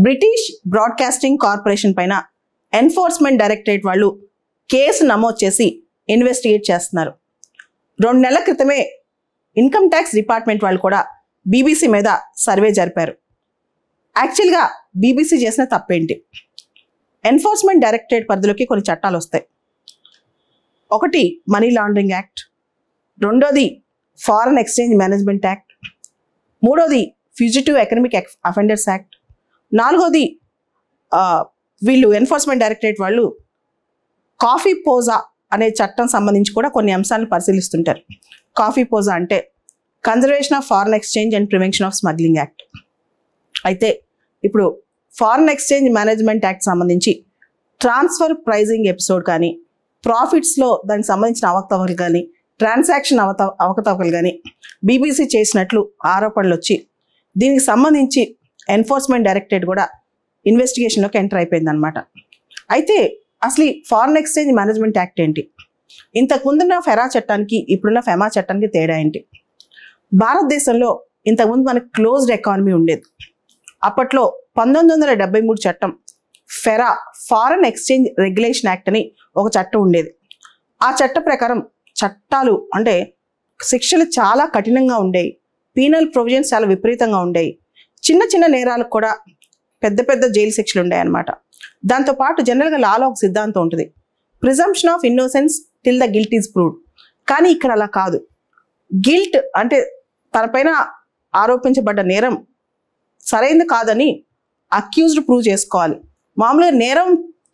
British broadcasting corporation పైన enforcement directorate వాళ్ళు case నమోదు చేసి ఇన్వెస్టిగేట్ చేస్తున్నారు. 2 నెలల క్రితమే ఇన్కమ్ ట్యాక్స్ డిపార్ట్మెంట్ వాళ్ళు కూడా బీబీసీ మీద సర్వే జరిపారు. యాక్చువల్గా బీబీసీ చేసిన తప్పేంటి? ఎన్ఫోర్స్మెంట్ డైరెక్టరేట్ పరిధిలోకి కొన్ని చట్టాలు వస్తాయి. ఒకటి మనీ లాండరింగ్ యాక్ట్, రెండోది ఫారెన్ ఎక్స్చేంజ్ మేనేజ్మెంట్ యాక్ట్, మూడోది ఫ్యూజిటివ్ ఎకనామిక్ అఫెండర్స్ యాక్ట్, నాలుగోది వీళ్ళు ఎన్ఫోర్స్మెంట్ డైరెక్టరేట్ వాళ్ళు కాఫీ పోజా అనే చట్టం సంబంధించి కూడా కొన్ని అంశాలను పరిశీలిస్తుంటారు. కాఫీ పోజా అంటే conservation of foreign exchange and prevention of smuggling act. అయితే ఇప్పుడు ఫారెన్ ఎక్స్చేంజ్ మేనేజ్మెంట్ యాక్ట్ సంబంధించి ట్రాన్స్ఫర్ ప్రైజింగ్ ఎపిసోడ్ కానీ, ప్రాఫిట్స్లో దానికి సంబంధించిన అవకతవకలు కానీ, ట్రాన్సాక్షన్ అవకతవకలు కానీ బీబీసీ చేసినట్లు ఆరోపణలు వచ్చి దీనికి సంబంధించి ఎన్ఫోర్స్మెంట్ డైరెక్టరేట్ కూడా ఇన్వెస్టిగేషన్లోకి ఎంటర్ అయిపోయింది అనమాట. అయితే అసలు ఫారెన్ ఎక్స్చేంజ్ మేనేజ్మెంట్ యాక్ట్ ఏంటి? ఇంతకుముందున్న ఫెరా చట్టానికి ఇప్పుడున్న ఫెమా చట్టానికి తేడా ఏంటి? భారతదేశంలో ఇంతకుముందు మనకు క్లోజ్డ్ ఎకానమీ ఉండేది. అప్పట్లో 1973 చట్టం FERA foreign exchange regulation act అని ఒక చట్టం ఉండేది. ఆ చట్ట ప్రకారం చట్టాలు అంటే శిక్షలు చాలా కఠినంగా ఉండేవి. పీనల్ ప్రొవిజన్స్ చాలా విపరీతంగా ఉండేవి. చిన్న చిన్న నేరాలకు కూడా పెద్ద పెద్ద జైలు శిక్షలు ఉండేవి అనమాట. దాంతోపాటు జనరల్గా లాలో ఒక సిద్ధాంతం ఉంటుంది, presumption of innocence till the guilt is proved. కానీ ఇక్కడ అలా కాదు. గిల్ట్ అంటే తనపైన ఆరోపించబడ్డ నేరం సరైనది కాదని అక్యూజ్డ్ ప్రూవ్ చేసుకోవాలి. మామూలుగా నేరం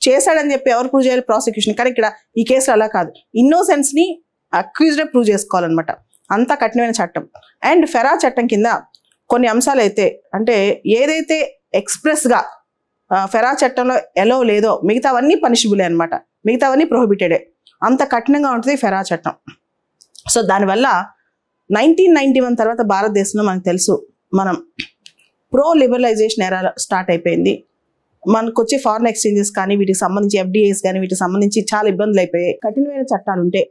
చేశాడని చెప్పి ఎవరు ప్రూవ్ చేయాలి? ప్రాసిక్యూషన్. కానీ ఇక్కడ ఈ కేసులో అలా కాదు, ఇన్నోసెన్స్ని అక్యూజ్డే ప్రూవ్ చేసుకోవాలన్నమాట. అంత కఠినమైన చట్టం. అండ్ ఫెరా చట్టం కింద కొన్ని అంశాలు అయితే అంటే ఏదైతే ఎక్స్ప్రెస్గా ఫెరా చట్టంలో ఎలో లేదో మిగతావన్నీ పనిషబులే అనమాట, మిగతావన్నీ ప్రొహిబిటెడే. అంత కఠినంగా ఉంటుంది ఫెరా చట్టం. సో దానివల్ల 1991 తర్వాత భారతదేశంలో మనకు తెలుసు మనం ప్రో లిబరలైజేషన్ ఎరా స్టార్ట్ అయిపోయింది. మనకు వచ్చే ఫారెన్ ఎక్స్చేంజెస్ కానీ వీటికి సంబంధించి ఎఫ్డిఐస్ కానీ వీటికి సంబంధించి చాలా ఇబ్బందులు అయిపోయాయి. కఠినమైన చట్టాలు ఉంటే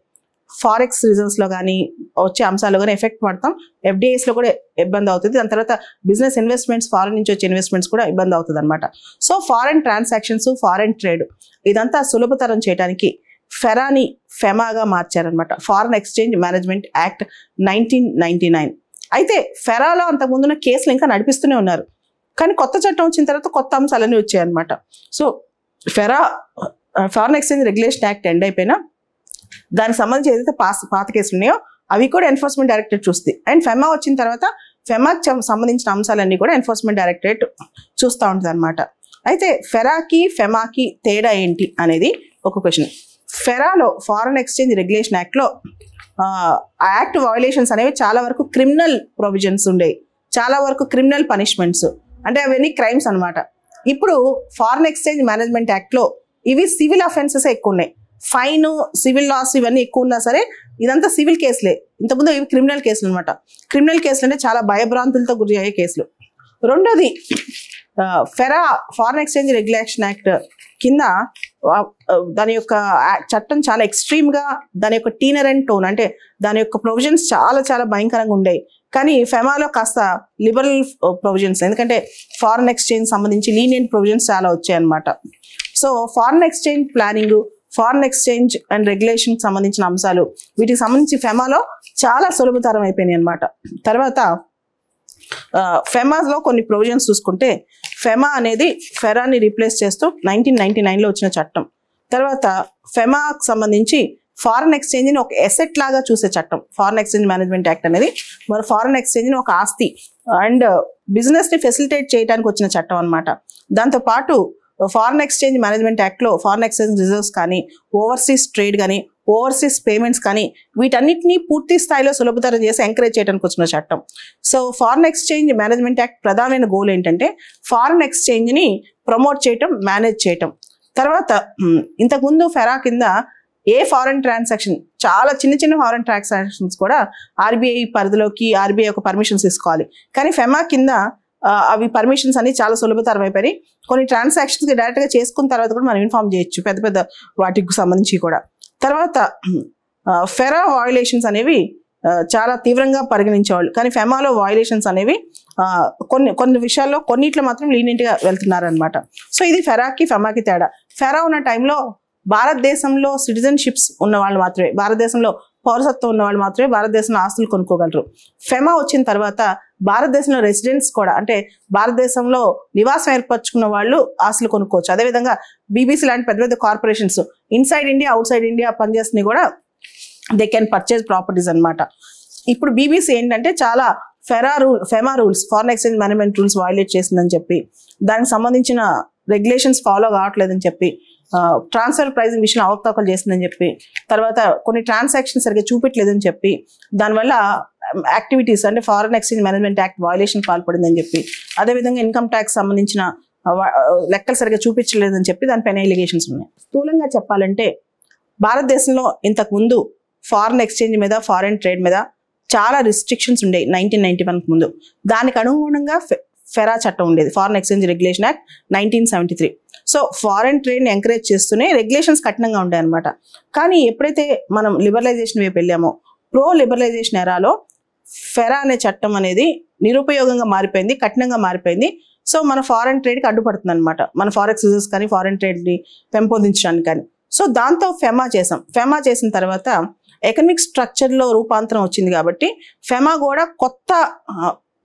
ఫారెక్స్ రిజర్వ్స్లో కానీ వచ్చే అంశాలు కానీ ఎఫెక్ట్ పడతాం. ఎఫ్డిఐస్లో కూడా ఇబ్బంది అవుతుంది. దాని తర్వాత బిజినెస్ ఇన్వెస్ట్మెంట్స్, ఫారెన్ నుంచి వచ్చే ఇన్వెస్ట్మెంట్స్ కూడా ఇబ్బంది అవుతుంది అనమాట. So foreign transactions, foreign trade ఇదంతా సులభతరం చేయడానికి ఫెరాని ఫెమాగా మార్చారనమాట, ఫారెన్ ఎక్స్చేంజ్ మేనేజ్మెంట్ యాక్ట్ 1999. అయితే ఫెరాలో అంతకుముందున్న కేసులు ఇంకా నడిపిస్తూనే ఉన్నారు. కానీ కొత్త చట్టం వచ్చిన తర్వాత కొత్త అంశాలన్నీ వచ్చాయన్నమాట. So foreign exchange regulation act end అయిపోయినా దానికి సంబంధించి ఏదైతే పాత కేసులు ఉన్నాయో అవి కూడా ఎన్ఫోర్స్మెంట్ డైరెక్టరేట్ చూస్తుంది. అండ్ ఫెమా వచ్చిన తర్వాత ఫెమాకి సంబంధించిన అంశాలన్నీ కూడా ఎన్ఫోర్స్మెంట్ డైరెక్టరేట్ చూస్తూ ఉంటుంది అనమాట. అయితే ఫెరాకి ఫెమాకి తేడా ఏంటి అనేది ఒక క్వశ్చన్. ఫెరాలో ఫారెన్ ఎక్స్చేంజ్ రెగ్యులేషన్ యాక్ట్లో ఆ యాక్ట్ వయోలేషన్స్ అనేవి చాలా వరకు క్రిమినల్ ప్రొవిజన్స్ ఉండేవి, చాలా వరకు క్రిమినల్ పనిష్మెంట్స్, అంటే అవన్నీ క్రైమ్స్ అనమాట. ఇప్పుడు ఫారెన్ ఎక్స్చేంజ్ మేనేజ్మెంట్ యాక్ట్లో ఇవి సివిల్ అఫెన్సెస్ ఎక్కువ ఉన్నాయి. ఫైన్, సివిల్ లాస్ ఇవన్నీ ఎక్కువ ఉన్నా సరే ఇదంతా సివిల్ కేసులే. ఇంతకుముందు ఇవి క్రిమినల్ కేసులు అనమాట. క్రిమినల్ కేసులు అంటే చాలా భయభ్రాంతులతో గురి అయ్యే కేసులు. రెండోది FERA foreign exchange regulation act కింద దాని యొక్క చట్టం చాలా ఎక్స్ట్రీమ్గా, దాని యొక్క టీనర్ అండ్ టోన్ అంటే దాని యొక్క ప్రొవిజన్స్ చాలా చాలా భయంకరంగా ఉండేవి. కానీ ఫెమాలో కాస్త లిబరల్ ప్రొవిజన్స్, ఎందుకంటే ఫారెన్ ఎక్స్చేంజ్ సంబంధించి లీనియంట్ ప్రొవిజన్స్ చాలా వచ్చాయన్నమాట. So foreign exchange planning, foreign exchange and regulation సంబంధించిన అంశాలు వీటికి సంబంధించి ఫెమాలో చాలా సులభతరం అయిపోయినాయి అనమాట. తర్వాత ఫెమాలో కొన్ని ప్రొవిజన్స్ చూసుకుంటే ఫెమా అనేది ఫెరాని రీప్లేస్ చేస్తూ 1999లో వచ్చిన చట్టం. తర్వాత ఫెమాకు సంబంధించి ఫారెన్ ఎక్స్చేంజ్ని ఒక ఎసెట్ లాగా చూసే చట్టం ఫారెన్ ఎక్స్చేంజ్ మేనేజ్మెంట్ యాక్ట్ అనేది. మరి ఫారెన్ ఎక్స్చేంజ్ని ఒక ఆస్తి అండ్ బిజినెస్ని ఫెసిలిటేట్ చేయడానికి వచ్చిన చట్టం అనమాట. దాంతోపాటు ఫారెన్ ఎక్స్చేంజ్ మేనేజ్మెంట్ యాక్ట్లో ఫారెన్ ఎక్స్చేంజ్ రిజర్వ్స్ కానీ, ఓవర్సీస్ ట్రేడ్ కానీ, ఓవర్సీస్ పేమెంట్స్ కానీ వీటన్నిటినీ పూర్తి స్థాయిలో సులభతరం చేసి ఎంకరేజ్ చేయడానికి వచ్చిన చట్టం. So foreign exchange management act ప్రధానమైన గోల్ ఏంటంటే ఫారెన్ ఎక్స్చేంజ్ని ప్రమోట్ చేయటం, మేనేజ్ చేయటం. తర్వాత ఇంతకుముందు ఫెరా కింద ఏ ఫారెన్ ట్రాన్సాక్షన్, చాలా చిన్న చిన్న ఫారెన్ ట్రాన్సాక్షన్స్ కూడా ఆర్బీఐ పరిధిలోకి ఆర్బీఐ ఒక పర్మిషన్స్ తీసుకోవాలి. కానీ ఫెమా కింద అవి పర్మిషన్స్ అన్ని చాలా సులభతరం అయిపోయి కొన్ని ట్రాన్సాక్షన్స్కి డైరెక్ట్గా చేసుకున్న తర్వాత కూడా మనం ఇన్ఫార్మ్ చేయొచ్చు పెద్ద పెద్ద వాటికి సంబంధించి కూడా. తర్వాత ఫెరా వయోలేషన్స్ అనేవి చాలా తీవ్రంగా పరిగణించేవాళ్ళు. కానీ ఫెమాలో వయలేషన్స్ అనేవి కొన్ని విషయాల్లో కొన్నిట్లో మాత్రం లీనియంట్గా వెళ్తున్నారనమాట. సో ఇది ఫెరాకి ఫెమాకి తేడా. ఫెరా ఉన్న టైంలో భారతదేశంలో సిటిజన్షిప్స్ ఉన్న వాళ్ళు మాత్రమే, భారతదేశంలో పౌరసత్వం ఉన్న వాళ్ళు మాత్రమే భారతదేశంలో ఆస్తులు కొనుక్కోగలరు. ఫెమా వచ్చిన తర్వాత భారతదేశంలో రెసిడెంట్స్ కూడా, అంటే భారతదేశంలో నివాసం ఏర్పరచుకున్న వాళ్ళు ఆస్తులు కొనుక్కోవచ్చు. అదేవిధంగా బీబీసీ లాంటి పెద్ద పెద్ద corporations inside India out side India పనిచేస్తున్నాయి కూడా దే కెన్ పర్చేజ్ ప్రాపర్టీస్ అనమాట. ఇప్పుడు బీబీసీ ఏంటంటే చాలా FEMA rules, foreign exchange management rules violate చేసిందని చెప్పి, దానికి సంబంధించిన రెగ్యులేషన్స్ ఫాలో కావట్లేదని చెప్పి, ట్రాన్స్ఫర్ ప్రైజింగ్ విషయంలో అవకతవకలు చేసిందని చెప్పి, తర్వాత కొన్ని ట్రాన్సాక్షన్ సరిగ్గా చూపించలేదని చెప్పి, దానివల్ల యాక్టివిటీస్ అంటే foreign exchange management act violation పాల్పడిందని చెప్పి, అదేవిధంగా ఇన్కమ్ ట్యాక్స్ సంబంధించిన లెక్కలు సరిగ్గా చూపించలేదని చెప్పి దానిపైన ఎలిగేషన్స్ ఉన్నాయి. స్థూలంగా చెప్పాలంటే భారతదేశంలో ఇంతకుముందు ఫారెన్ ఎక్స్చేంజ్ మీద, ఫారెన్ ట్రేడ్ మీద చాలా రిస్ట్రిక్షన్స్ ఉండేవి 1991 ముందు. దానికి అనుగుణంగా ఫెరా చట్టం ఉండేది, foreign exchange regulation act 1973. So foreign ట్రేడ్ని ఎంకరేజ్ చేస్తూనే రెగ్యులేషన్స్ కఠినంగా ఉంటాయి అనమాట. కానీ ఎప్పుడైతే మనం లిబరలైజేషన్ వైపు వెళ్ళామో, ప్రో లిబరలైజేషన్ ఎరాలో ఫెరా అనే చట్టం అనేది నిరుపయోగంగా మారిపోయింది, కఠినంగా మారిపోయింది. సో మన ఫారెన్ ట్రేడ్కి అడ్డుపడుతుంది అనమాట, మన ఫారెక్స్ యూజర్స్ కానీ ఫారెన్ ట్రేడ్ని పెంపొందించడానికి కానీ. సో దాంతో ఫెమా చేసాం. ఫెమా చేసిన తర్వాత ఎకనమిక్ స్ట్రక్చర్లో రూపాంతరం వచ్చింది కాబట్టి ఫెమా కూడా కొత్త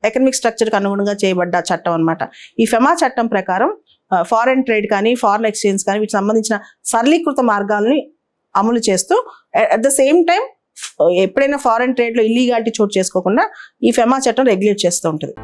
ఎకనమిక్ స్ట్రక్చర్కి అనుగుణంగా చేయబడ్డ చట్టం అనమాట. ఈ ఫెమా చట్టం ప్రకారం ఫారెన్ ట్రేడ్ కానీ ఫారెన్ ఎక్స్చేంజ్ కానీ వీటికి సంబంధించిన సరళీకృత మార్గాలని అమలు చేస్తూ అట్ ద సేమ్ టైం ఎప్పుడైనా ఫారెన్ ట్రేడ్లో ఇల్లీగాలిటీ చోటు చేసుకోకుండా ఈ ఫెమా చట్టం రెగ్యులేట్ చేస్తూ ఉంటుంది.